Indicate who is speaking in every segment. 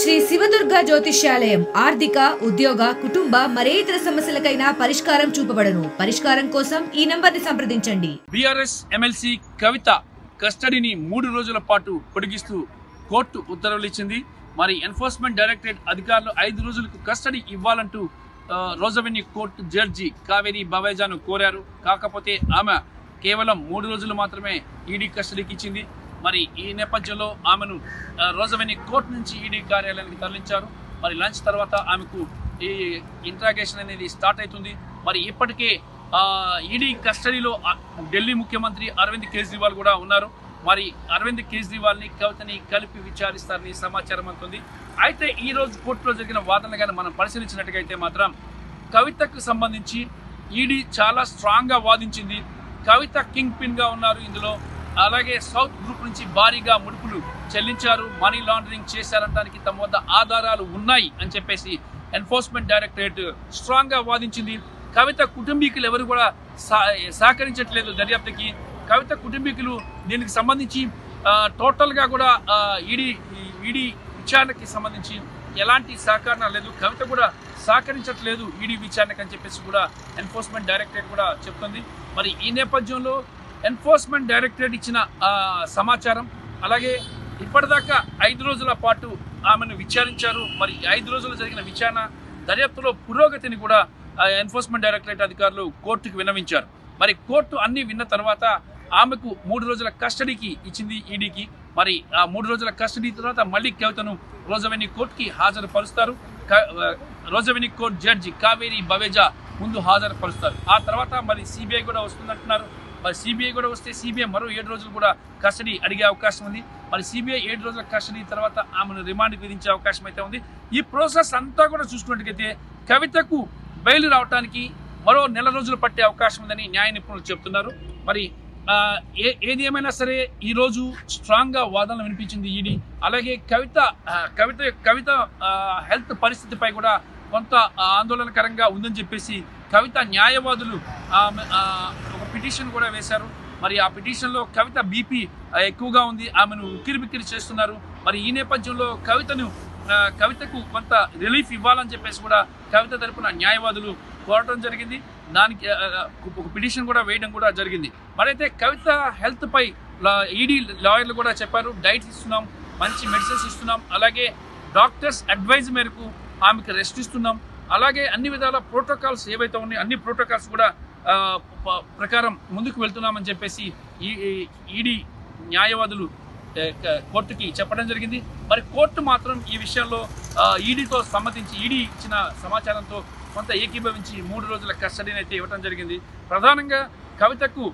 Speaker 1: శ్రీ శివదుర్గ జ్యోతిష్యాలయం ఆర్థిక ఉద్యోగ కుటుంబ మరే ఇతర సమస్యలకైనా పరిష్కారం చూపబడును. పరిష్కారం కోసం ఈ నంబర్ని సంప్రదించండి.
Speaker 2: బీఆర్ఎస్ ఎమ్మెల్సీ కవిత కస్టడీని 3 రోజుల పాటు పొడిగిస్తూ కోర్టు ఉత్తర్వులు ఇచ్చింది. మరి ఎన్ఫోర్స్మెంట్ డైరెక్టరేట్ అధికారులు 5 రోజులకు కస్టడీ ఇవ్వాలంటూ రోజవెన్యూ కోర్టు జడ్జి కావేరి బవేజాను కోరారు. కాకపోతే ఆమె కేవలం 3 రోజులు మాత్రమే ఈడీ కస్టడీకి ఇచ్చింది. మరి ఈ నేపథ్యంలో ఆమెను రోజవెన్యూ కోర్టు నుంచి ఈడీ కార్యాలయానికి తరలించారు. మరి లంచ్ తర్వాత ఆమెకు ఈ ఇంట్రాగేషన్ అనేది స్టార్ట్ అవుతుంది. మరి ఇప్పటికే ఈడీ కస్టడీలో ఢిల్లీ ముఖ్యమంత్రి అరవింద్ కేజ్రీవాల్ కూడా ఉన్నారు. మరి అరవింద్ కేజ్రీవాల్ని కవితని కలిపి విచారిస్తారని సమాచారం అందుతుంది. అయితే ఈ రోజు కోర్టులో జరిగిన వాదనలు కానీ మనం పరిశీలించినట్టుగైతే మాత్రం కవితకు సంబంధించి ఈడీ చాలా స్ట్రాంగ్గా వాదించింది. కవిత కింగ్ పిన్గా ఉన్నారు ఇందులో. అలాగే సౌత్ గ్రూప్ నుంచి భారీగా ముడుపులు చెల్లించారు, మనీ లాండరింగ్ చేశారనడానికి తమ వద్ద ఆధారాలు ఉన్నాయి అని చెప్పేసి ఎన్ఫోర్స్మెంట్ డైరెక్టరేట్ స్ట్రాంగ్గా వాదించింది. కవిత కుటుంబీకులు ఎవరు కూడా సహకరించట్లేదు దర్యాప్తుకి. కవిత కుటుంబీకులు దీనికి సంబంధించి టోటల్గా కూడా ఈడీ విచారణకి సంబంధించి ఎలాంటి సహకారం లేదు, కవిత కూడా సహకరించట్లేదు ఈడీ విచారణకు అని చెప్పేసి కూడా ఎన్ఫోర్స్మెంట్ డైరెక్టరేట్ కూడా చెప్తుంది. మరి ఈ నేపథ్యంలో ఎన్ఫోర్స్మెంట్ డైరెక్టరేట్ ఇచ్చిన సమాచారం, అలాగే ఇప్పటిదాకా 5 రోజుల పాటు ఆమెను విచారించారు. మరి 5 రోజులు జరిగిన విచారణ దర్యాప్తులో పురోగతిని కూడా ఎన్ఫోర్స్మెంట్ డైరెక్టరేట్ అధికారులు కోర్టుకు విన్నవించారు. మరి కోర్టు అన్ని విన్న తర్వాత ఆమెకు 3 రోజుల కస్టడీకి ఇచ్చింది ఈడీకి. మరి ఆ 3 రోజుల కస్టడీ తర్వాత మళ్ళీ కవితను రోజవెన్యూ కోర్టుకి హాజరుపరుస్తారు. రోజవెన్యూ కోర్టు జడ్జి కావేరి బవేజా ముందు హాజరుపరుస్తారు. ఆ తర్వాత మరి సిబిఐ కూడా వస్తుందంటున్నారు. మరి సిబిఐ కూడా వస్తే సిబిఐ మరో 7 రోజులు కూడా కస్టడీ అడిగే అవకాశం ఉంది. మరి సిబిఐ 7 రోజుల కస్టడీ తర్వాత ఆమెను రిమాండ్కి విధించే అవకాశం అయితే ఉంది. ఈ ప్రాసెస్ అంతా కూడా చూసుకున్నట్టుగైతే కవితకు బెయిల్ రావడానికి మరో 1 నెల రోజులు పట్టే అవకాశం ఉందని న్యాయ నిపుణులు చెప్తున్నారు. మరి ఏది ఏమైనా సరే ఈరోజు స్ట్రాంగ్గా వాదనలు వినిపించింది ఈడీ. అలాగే కవిత హెల్త్ పరిస్థితిపై కూడా కొంత ఆందోళనకరంగా ఉందని చెప్పేసి కవిత న్యాయవాదులు ఒక పిటిషన్ కూడా వేశారు. మరి ఆ పిటిషన్లో కవిత బీపీ ఎక్కువగా ఉంది, ఆమెను ఉక్కిరిబిక్కిరి చేస్తున్నారు. మరి ఈ నేపథ్యంలో కవితకు కొంత రిలీఫ్ ఇవ్వాలని చెప్పేసి కూడా కవిత తరపున న్యాయవాదులు కోరడం జరిగింది. దానికి ఒక పిటిషన్ కూడా వేయడం కూడా జరిగింది. మరైతే కవిత హెల్త్పై ఈడీ లాయర్లు కూడా చెప్పారు, డైట్స్ ఇస్తున్నాం, మంచి మెడిసిన్స్ ఇస్తున్నాం, అలాగే డాక్టర్స్ అడ్వైజ్ మేరకు ఆమెకు రెస్ట్ ఇస్తున్నాం, అలాగే అన్ని విధాల ప్రోటోకాల్స్ ఏవైతే ఉన్నాయో అన్ని ప్రోటోకాల్స్ కూడా ప్రకారం ముందుకు వెళ్తున్నామని చెప్పేసి ఈడీ న్యాయవాదులు కోర్టుకి చెప్పడం జరిగింది. మరి కోర్టు మాత్రం ఈ విషయంలో ఈడీతో సమ్మతించి ఈడీ ఇచ్చిన సమాచారంతో కొంత ఏకీభవించి 3 రోజుల కస్టడీని అయితే ఇవ్వడం జరిగింది. ప్రధానంగా కవితకు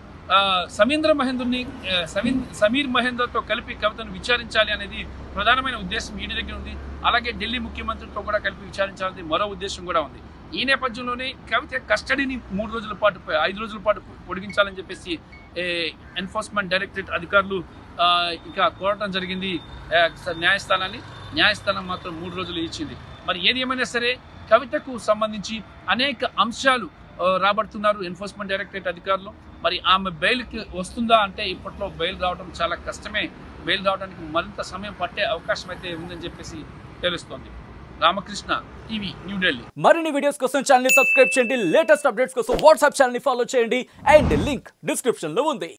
Speaker 2: సమీర్ మహేందర్తో కలిపి కవితను విచారించాలి అనేది ప్రధానమైన ఉద్దేశం ఈడీ దగ్గర ఉంది. అలాగే ఢిల్లీ ముఖ్యమంత్రితో కూడా కలిపి విచారించాలనేది మరో ఉద్దేశం కూడా ఉంది. ఈ నేపథ్యంలోనే కవిత కస్టడీని 3 రోజుల పాటు 5 రోజుల పాటు పొడిగించాలని చెప్పేసి ఎన్ఫోర్స్మెంట్ డైరెక్టరేట్ అధికారులు ఇంకా కోరటం జరిగింది న్యాయస్థానాన్ని. న్యాయస్థానం మాత్రం 3 రోజులు ఇచ్చింది. మరి ఏది ఏమైనా సరే కవితకు సంబంధించి అనేక అంశాలు రాబడుతున్నారు ఎన్ఫోర్స్మెంట్ డైరెక్టరేట్ అధికారులు. మరి ఆమె బెయిల్కి వస్తుందా అంటే ఇప్పట్లో బెయిల్ రావడం చాలా కష్టమే. బెయిల్ రావడానికి మరింత సమయం పట్టే అవకాశం అయితే ఉందని చెప్పేసి తెలుస్తోంది. రామకృష్ణ టీవీ, న్యూఢిల్లీ.
Speaker 3: మరిన్ని వీడియోస్ కోసం ఛానల్ ని సబ్స్క్రైబ్ చేయండి. లేటెస్ట్ అప్డేట్స్ కోసం వాట్సాప్ ఛానల్ ని ఫాలో చేయండి. అండ్ లింక్ డిస్క్రిప్షన్ లో ఉంది.